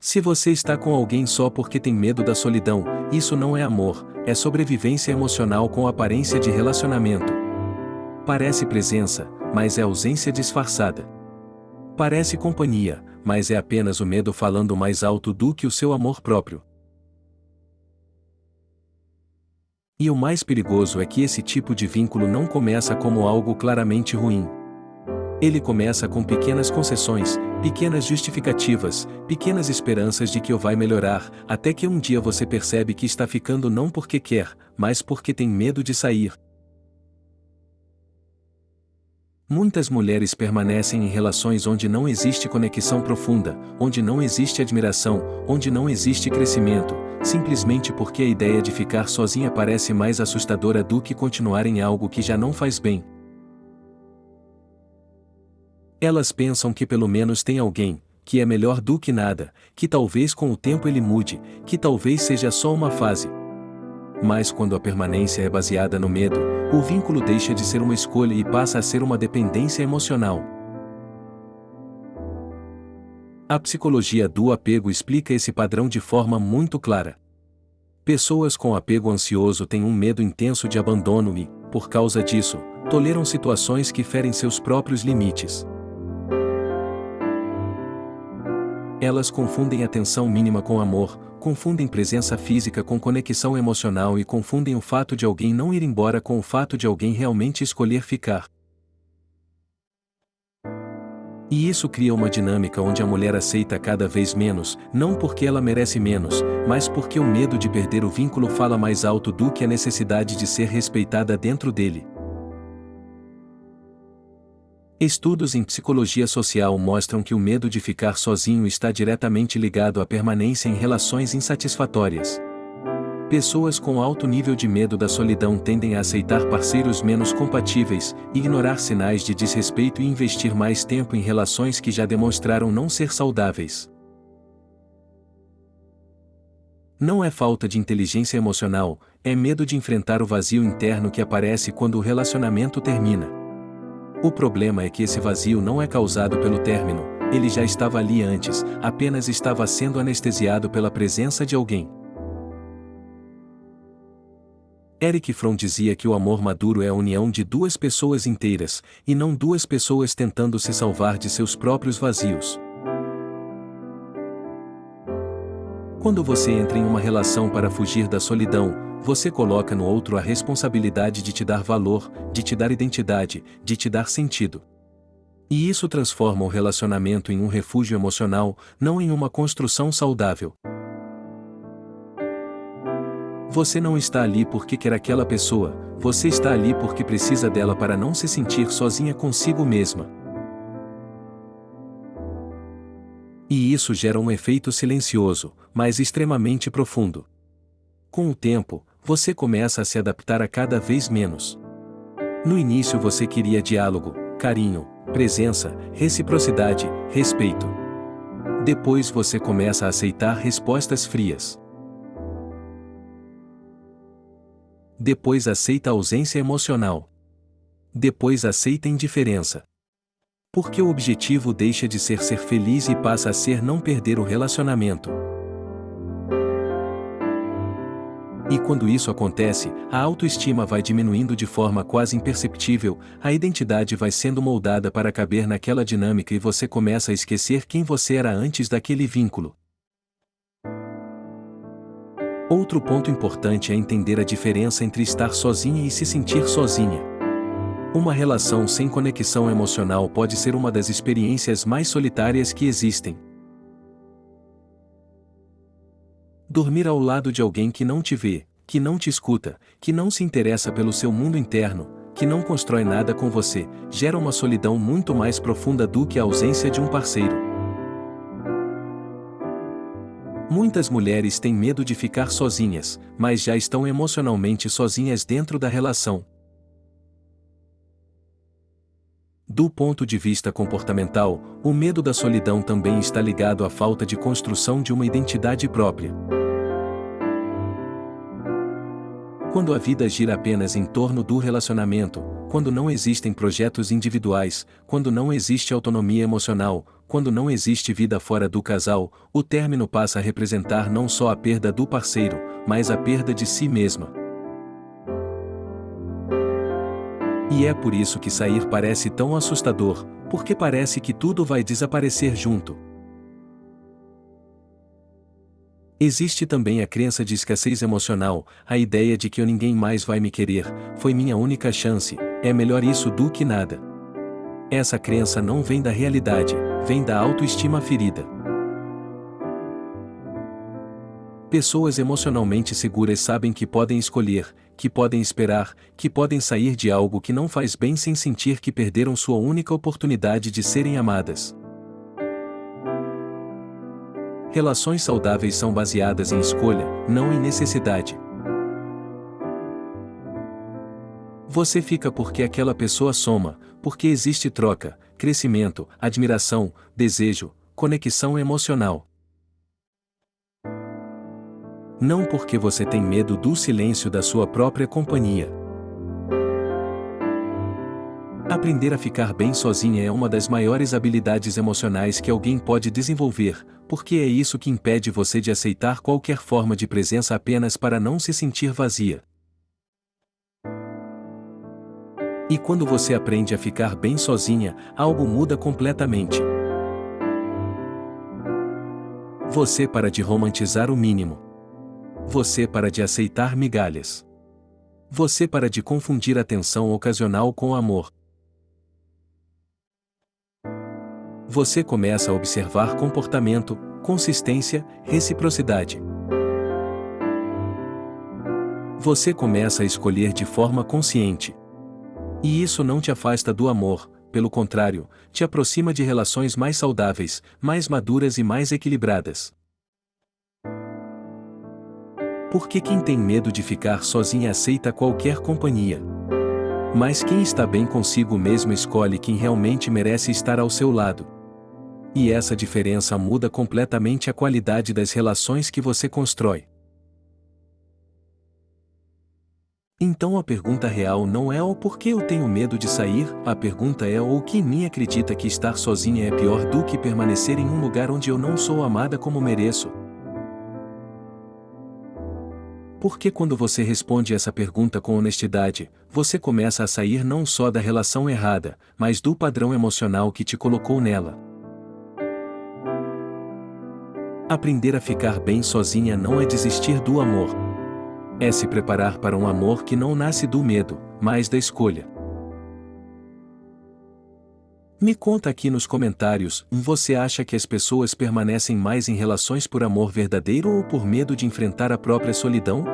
Se você está com alguém só porque tem medo da solidão, isso não é amor, é sobrevivência emocional com aparência de relacionamento. Parece presença, mas é ausência disfarçada. Parece companhia, mas é apenas o medo falando mais alto do que o seu amor próprio. E o mais perigoso é que esse tipo de vínculo não começa como algo claramente ruim. Ele começa com pequenas concessões, pequenas justificativas, pequenas esperanças de que vai melhorar, até que um dia você percebe que está ficando não porque quer, mas porque tem medo de sair. Muitas mulheres permanecem em relações onde não existe conexão profunda, onde não existe admiração, onde não existe crescimento, simplesmente porque a ideia de ficar sozinha parece mais assustadora do que continuar em algo que já não faz bem. Elas pensam que pelo menos tem alguém, que é melhor do que nada, que talvez com o tempo ele mude, que talvez seja só uma fase. Mas quando a permanência é baseada no medo, o vínculo deixa de ser uma escolha e passa a ser uma dependência emocional. A psicologia do apego explica esse padrão de forma muito clara. Pessoas com apego ansioso têm um medo intenso de abandono e, por causa disso, toleram situações que ferem seus próprios limites. Elas confundem atenção mínima com amor, confundem presença física com conexão emocional e confundem o fato de alguém não ir embora com o fato de alguém realmente escolher ficar. E isso cria uma dinâmica onde a mulher aceita cada vez menos, não porque ela merece menos, mas porque o medo de perder o vínculo fala mais alto do que a necessidade de ser respeitada dentro dele. Estudos em psicologia social mostram que o medo de ficar sozinho está diretamente ligado à permanência em relações insatisfatórias. Pessoas com alto nível de medo da solidão tendem a aceitar parceiros menos compatíveis, ignorar sinais de desrespeito e investir mais tempo em relações que já demonstraram não ser saudáveis. Não é falta de inteligência emocional, é medo de enfrentar o vazio interno que aparece quando o relacionamento termina. O problema é que esse vazio não é causado pelo término, ele já estava ali antes, apenas estava sendo anestesiado pela presença de alguém. Erich Fromm dizia que o amor maduro é a união de duas pessoas inteiras, e não duas pessoas tentando se salvar de seus próprios vazios. Quando você entra em uma relação para fugir da solidão, você coloca no outro a responsabilidade de te dar valor, de te dar identidade, de te dar sentido. E isso transforma o relacionamento em um refúgio emocional, não em uma construção saudável. Você não está ali porque quer aquela pessoa, você está ali porque precisa dela para não se sentir sozinha consigo mesma. E isso gera um efeito silencioso, mas extremamente profundo. Com o tempo, você começa a se adaptar a cada vez menos. No início você queria diálogo, carinho, presença, reciprocidade, respeito. Depois você começa a aceitar respostas frias. Depois aceita a ausência emocional. Depois aceita a indiferença. Porque o objetivo deixa de ser feliz e passa a ser não perder o relacionamento. E quando isso acontece, a autoestima vai diminuindo de forma quase imperceptível, a identidade vai sendo moldada para caber naquela dinâmica e você começa a esquecer quem você era antes daquele vínculo. Outro ponto importante é entender a diferença entre estar sozinha e se sentir sozinha. Uma relação sem conexão emocional pode ser uma das experiências mais solitárias que existem. Dormir ao lado de alguém que não te vê, que não te escuta, que não se interessa pelo seu mundo interno, que não constrói nada com você, gera uma solidão muito mais profunda do que a ausência de um parceiro. Muitas mulheres têm medo de ficar sozinhas, mas já estão emocionalmente sozinhas dentro da relação. Do ponto de vista comportamental, o medo da solidão também está ligado à falta de construção de uma identidade própria. Quando a vida gira apenas em torno do relacionamento, quando não existem projetos individuais, quando não existe autonomia emocional, quando não existe vida fora do casal, o término passa a representar não só a perda do parceiro, mas a perda de si mesma. E é por isso que sair parece tão assustador, porque parece que tudo vai desaparecer junto. Existe também a crença de escassez emocional, a ideia de que ninguém mais vai me querer, foi minha única chance, é melhor isso do que nada. Essa crença não vem da realidade, vem da autoestima ferida. Pessoas emocionalmente seguras sabem que podem escolher, que podem esperar, que podem sair de algo que não faz bem sem sentir que perderam sua única oportunidade de serem amadas. Relações saudáveis são baseadas em escolha, não em necessidade. Você fica porque aquela pessoa soma, porque existe troca, crescimento, admiração, desejo, conexão emocional. Não porque você tem medo do silêncio da sua própria companhia. Aprender a ficar bem sozinha é uma das maiores habilidades emocionais que alguém pode desenvolver, porque é isso que impede você de aceitar qualquer forma de presença apenas para não se sentir vazia. E quando você aprende a ficar bem sozinha, algo muda completamente. Você para de romantizar o mínimo. Você para de aceitar migalhas. Você para de confundir atenção ocasional com amor. Você começa a observar comportamento, consistência, reciprocidade. Você começa a escolher de forma consciente. E isso não te afasta do amor, pelo contrário, te aproxima de relações mais saudáveis, mais maduras e mais equilibradas. Porque quem tem medo de ficar sozinha aceita qualquer companhia. Mas quem está bem consigo mesmo escolhe quem realmente merece estar ao seu lado. E essa diferença muda completamente a qualidade das relações que você constrói. Então a pergunta real não é o porquê eu tenho medo de sair, a pergunta é o que em mim acredita que estar sozinha é pior do que permanecer em um lugar onde eu não sou amada como mereço. Porque quando você responde essa pergunta com honestidade, você começa a sair não só da relação errada, mas do padrão emocional que te colocou nela. Aprender a ficar bem sozinha não é desistir do amor. É se preparar para um amor que não nasce do medo, mas da escolha. Me conta aqui nos comentários, você acha que as pessoas permanecem mais em relações por amor verdadeiro ou por medo de enfrentar a própria solidão?